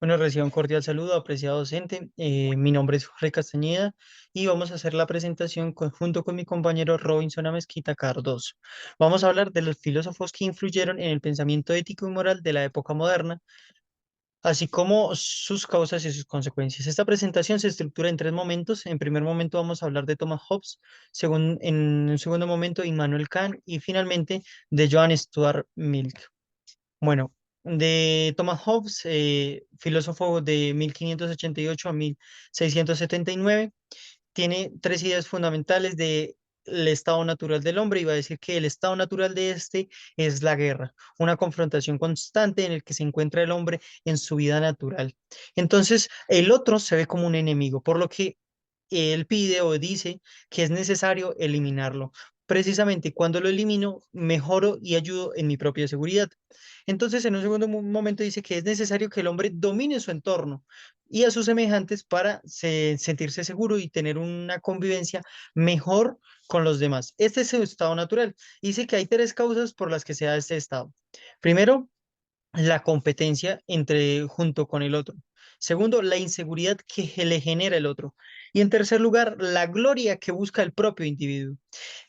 Bueno, reciban un cordial saludo, apreciado docente. Mi nombre es Jorge Castañeda y vamos a hacer la presentación junto con mi compañero Robinson Amezquita Cardoso. Vamos a hablar de los filósofos que influyeron en el pensamiento ético y moral de la época moderna, así como sus causas y sus consecuencias. Esta presentación se estructura en tres momentos. En primer momento vamos a hablar de Thomas Hobbes, en un segundo momento Immanuel Kant y finalmente de Johann Stuart Mill. Bueno, de Thomas Hobbes, filósofo de 1588 a 1679, tiene tres ideas fundamentales del estado natural del hombre y va a decir que el estado natural de este es la guerra, una confrontación constante en el que se encuentra el hombre en su vida natural. Entonces, el otro se ve como un enemigo, por lo que él pide o dice que es necesario eliminarlo. Precisamente cuando lo elimino, mejoro y ayudo en mi propia seguridad. Entonces, en un segundo momento dice que es necesario que el hombre domine su entorno y a sus semejantes para sentirse seguro y tener una convivencia mejor con los demás. Este es su estado natural. Dice que hay tres causas por las que se da este estado. Primero, la competencia junto con el otro. Segundo, la inseguridad que le genera el otro. Y en tercer lugar, la gloria que busca el propio individuo.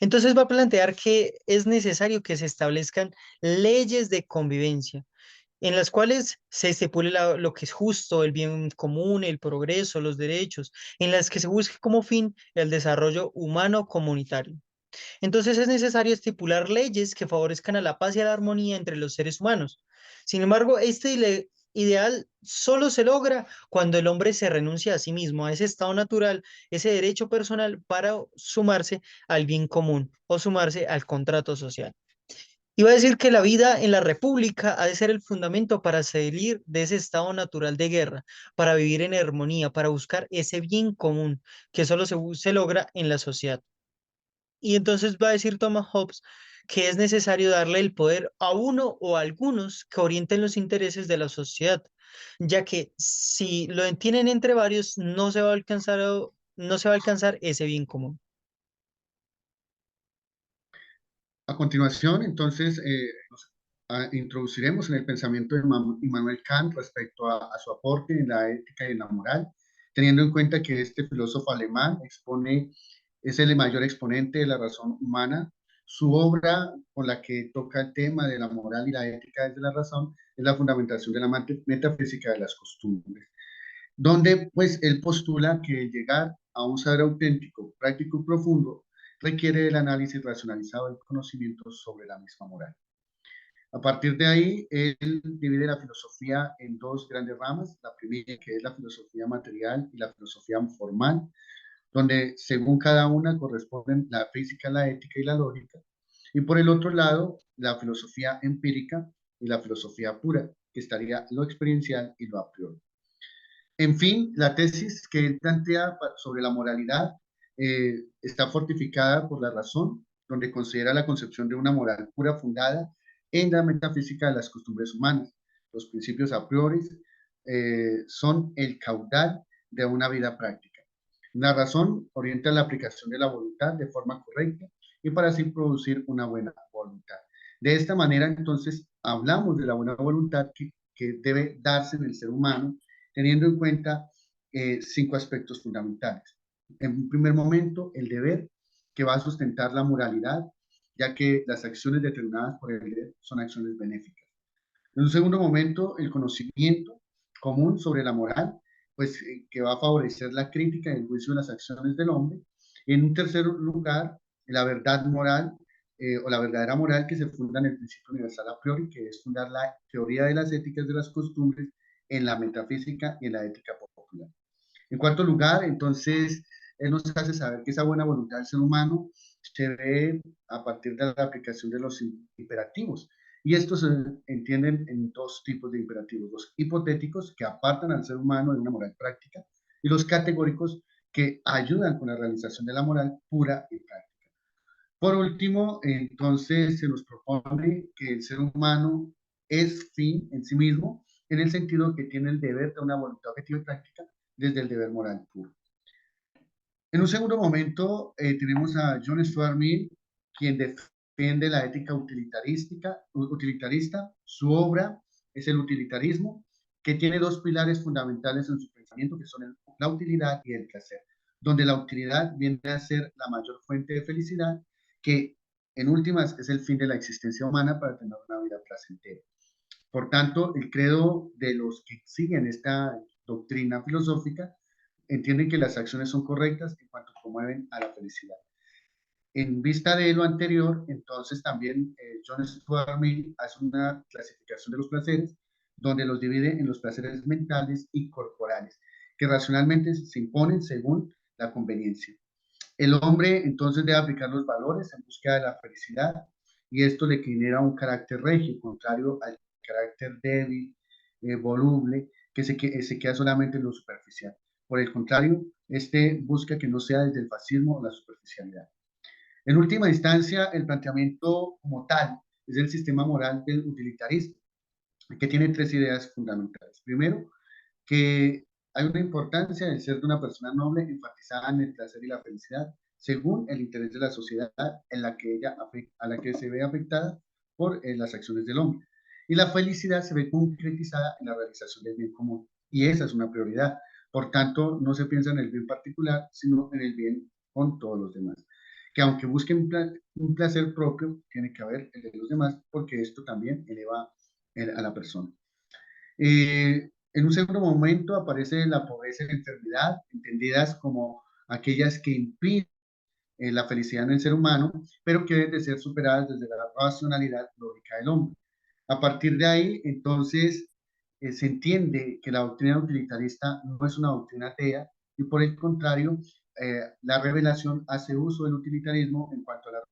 Entonces va a plantear que es necesario que se establezcan leyes de convivencia en las cuales se estipule lo que es justo, el bien común, el progreso, los derechos, en las que se busque como fin el desarrollo humano comunitario. Entonces es necesario estipular leyes que favorezcan a la paz y a la armonía entre los seres humanos. Sin embargo, ideal solo se logra cuando el hombre se renuncia a sí mismo, a ese estado natural, ese derecho personal para sumarse al bien común o sumarse al contrato social. Iba a decir que la vida en la república ha de ser el fundamento para salir de ese estado natural de guerra, para vivir en armonía, para buscar ese bien común que solo se logra en la sociedad. Y entonces va a decir Thomas Hobbes que es necesario darle el poder a uno o a algunos que orienten los intereses de la sociedad, ya que si lo tienen entre varios, no se va a alcanzar ese bien común. A continuación, entonces, introduciremos en el pensamiento de Immanuel Kant respecto a su aporte en la ética y en la moral, teniendo en cuenta que este filósofo alemán es el mayor exponente de la razón humana. Su obra con la que toca el tema de la moral y la ética desde la razón es la fundamentación de la metafísica de las costumbres, donde pues él postula que llegar a un saber auténtico, práctico y profundo requiere el análisis racionalizado del conocimiento sobre la misma moral. A partir de ahí, él divide la filosofía en dos grandes ramas. La primera, que es la filosofía material, y la filosofía formal, donde según cada una corresponden la física, la ética y la lógica. Y por el otro lado, la filosofía empírica y la filosofía pura, que estaría lo experiencial y lo a priori. En fin, la tesis que él plantea sobre la moralidad está fortificada por la razón, donde considera la concepción de una moral pura fundada en la metafísica de las costumbres humanas. Los principios a priori son el caudal de una vida práctica. La razón orienta la aplicación de la voluntad de forma correcta y para así producir una buena voluntad. De esta manera, entonces, hablamos de la buena voluntad que debe darse en el ser humano teniendo en cuenta cinco aspectos fundamentales. En un primer momento, el deber, que va a sustentar la moralidad, ya que las acciones determinadas por el deber son acciones benéficas. En un segundo momento, el conocimiento común sobre la moral, pues que va a favorecer la crítica y el juicio de las acciones del hombre. En un tercer lugar, la verdad moral o la verdadera moral que se funda en el principio universal a priori, que es fundar la teoría de las éticas de las costumbres en la metafísica y en la ética popular. En cuarto lugar, entonces, él nos hace saber que esa buena voluntad del ser humano se ve a partir de la aplicación de los imperativos. Y estos se entienden en dos tipos de imperativos, los hipotéticos, que apartan al ser humano de una moral práctica, y los categóricos, que ayudan con la realización de la moral pura y práctica. Por último, entonces se nos propone que el ser humano es fin en sí mismo, en el sentido que tiene el deber de una voluntad objetiva y práctica desde el deber moral puro. En un segundo momento, tenemos a John Stuart Mill, quien defiende la ética utilitarista. Su obra es el utilitarismo, que tiene dos pilares fundamentales en su pensamiento, que son la utilidad y el placer, donde la utilidad viene a ser la mayor fuente de felicidad, que en últimas es el fin de la existencia humana para tener una vida placentera. Por tanto, el credo de los que siguen esta doctrina filosófica entienden que las acciones son correctas en cuanto promueven a la felicidad. En vista de lo anterior, entonces también John Stuart Mill hace una clasificación de los placeres, donde los divide en los placeres mentales y corporales, que racionalmente se imponen según la conveniencia. El hombre entonces debe aplicar los valores en búsqueda de la felicidad, y esto le genera un carácter regio, contrario al carácter débil, voluble, se queda solamente en lo superficial. Por el contrario, este busca que no sea desde el fascismo o la superficialidad. En última instancia, el planteamiento como tal es el sistema moral del utilitarismo, que tiene tres ideas fundamentales. Primero, que hay una importancia del ser de una persona noble enfatizada en el placer y la felicidad, según el interés de la sociedad en la que a la que se ve afectada por las acciones del hombre. Y la felicidad se ve concretizada en la realización del bien común. Y esa es una prioridad. Por tanto, no se piensa en el bien particular, sino en el bien con todos los demás. Que aunque busquen un placer propio, tiene que haber el de los demás, porque esto también eleva a la persona. En un segundo momento aparece la pobreza y la enfermedad, entendidas como aquellas que impiden la felicidad en el ser humano, pero que deben de ser superadas desde la racionalidad lógica del hombre. A partir de ahí, entonces, se entiende que la doctrina utilitarista no es una doctrina atea, y por el contrario, la revelación hace uso del utilitarismo en cuanto a la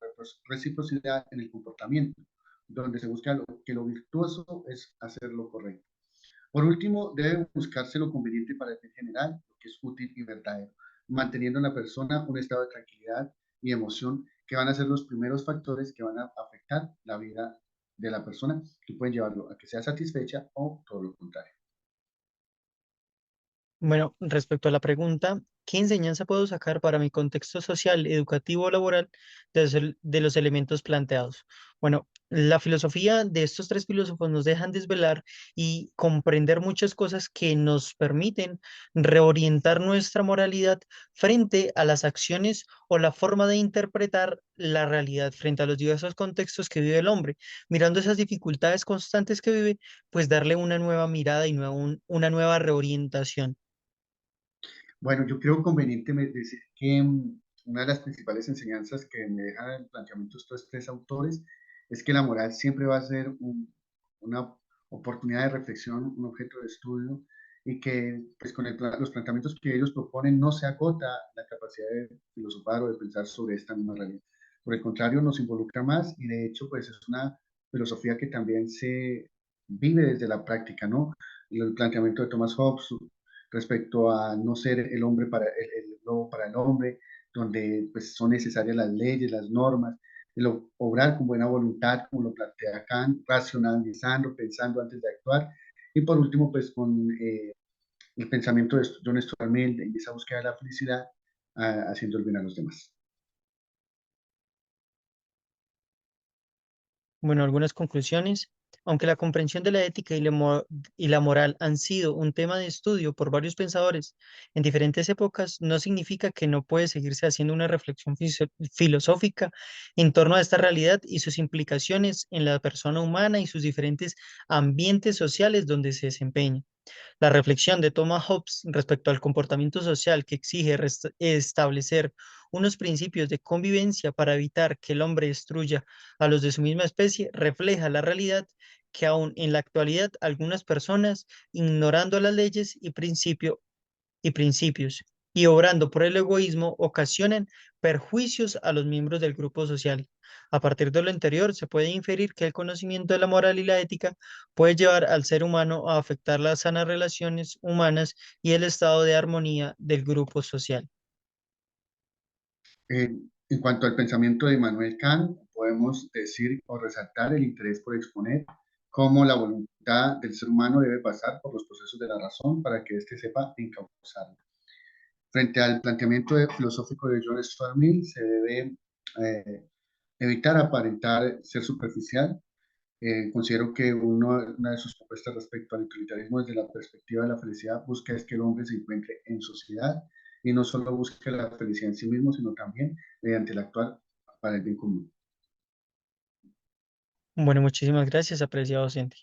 reciprocidad en el comportamiento, donde se busca que lo virtuoso es hacer lo correcto. Por último, debe buscarse lo conveniente para el bien general, lo que es útil y verdadero, manteniendo en la persona un estado de tranquilidad y emoción, que van a ser los primeros factores que van a afectar la vida de la persona, que pueden llevarlo a que sea satisfecha o todo lo contrario. Bueno, respecto a la pregunta, ¿qué enseñanza puedo sacar para mi contexto social, educativo o laboral de los elementos planteados? Bueno, la filosofía de estos tres filósofos nos dejan desvelar y comprender muchas cosas que nos permiten reorientar nuestra moralidad frente a las acciones o la forma de interpretar la realidad frente a los diversos contextos que vive el hombre. Mirando esas dificultades constantes que vive, pues darle una nueva mirada y una nueva reorientación. Bueno, yo creo conveniente decir que una de las principales enseñanzas que me dejan el planteamiento de estos tres autores es que la moral siempre va a ser una oportunidad de reflexión, un objeto de estudio, y que pues, con los planteamientos que ellos proponen no se agota la capacidad de filosofar o de pensar sobre esta misma realidad. Por el contrario, nos involucra más, y de hecho pues es una filosofía que también se vive desde la práctica, ¿no? El planteamiento de Thomas Hobbes respecto a no ser el hombre para el lobo para el hombre, donde pues son necesarias las leyes, las normas, el obrar con buena voluntad, como lo plantea Kant, racionalizando, pensando antes de actuar, y por último pues con el pensamiento de John Stuart Mill en esa búsqueda de la felicidad, haciendo el bien a los demás. Bueno, algunas conclusiones. Aunque la comprensión de la ética y la moral han sido un tema de estudio por varios pensadores en diferentes épocas, no significa que no puede seguirse haciendo una reflexión filosófica en torno a esta realidad y sus implicaciones en la persona humana y sus diferentes ambientes sociales donde se desempeña. La reflexión de Thomas Hobbes respecto al comportamiento social que exige establecer unos principios de convivencia para evitar que el hombre destruya a los de su misma especie refleja la realidad que aún en la actualidad algunas personas, ignorando las leyes y principios y obrando por el egoísmo, ocasionan perjuicios a los miembros del grupo social. A partir de lo anterior, se puede inferir que el conocimiento de la moral y la ética puede llevar al ser humano a afectar las sanas relaciones humanas y el estado de armonía del grupo social. En cuanto al pensamiento de Immanuel Kant, podemos decir o resaltar el interés por exponer cómo la voluntad del ser humano debe pasar por los procesos de la razón para que éste sepa encauzarla. Frente al planteamiento filosófico de John Stuart Mill, se debe evitar aparentar ser superficial, Considero que una de sus propuestas respecto al utilitarismo desde la perspectiva de la felicidad busca es que el hombre se encuentre en sociedad y no solo busque la felicidad en sí mismo, sino también mediante el actuar para el bien común. Bueno, muchísimas gracias, apreciado docente.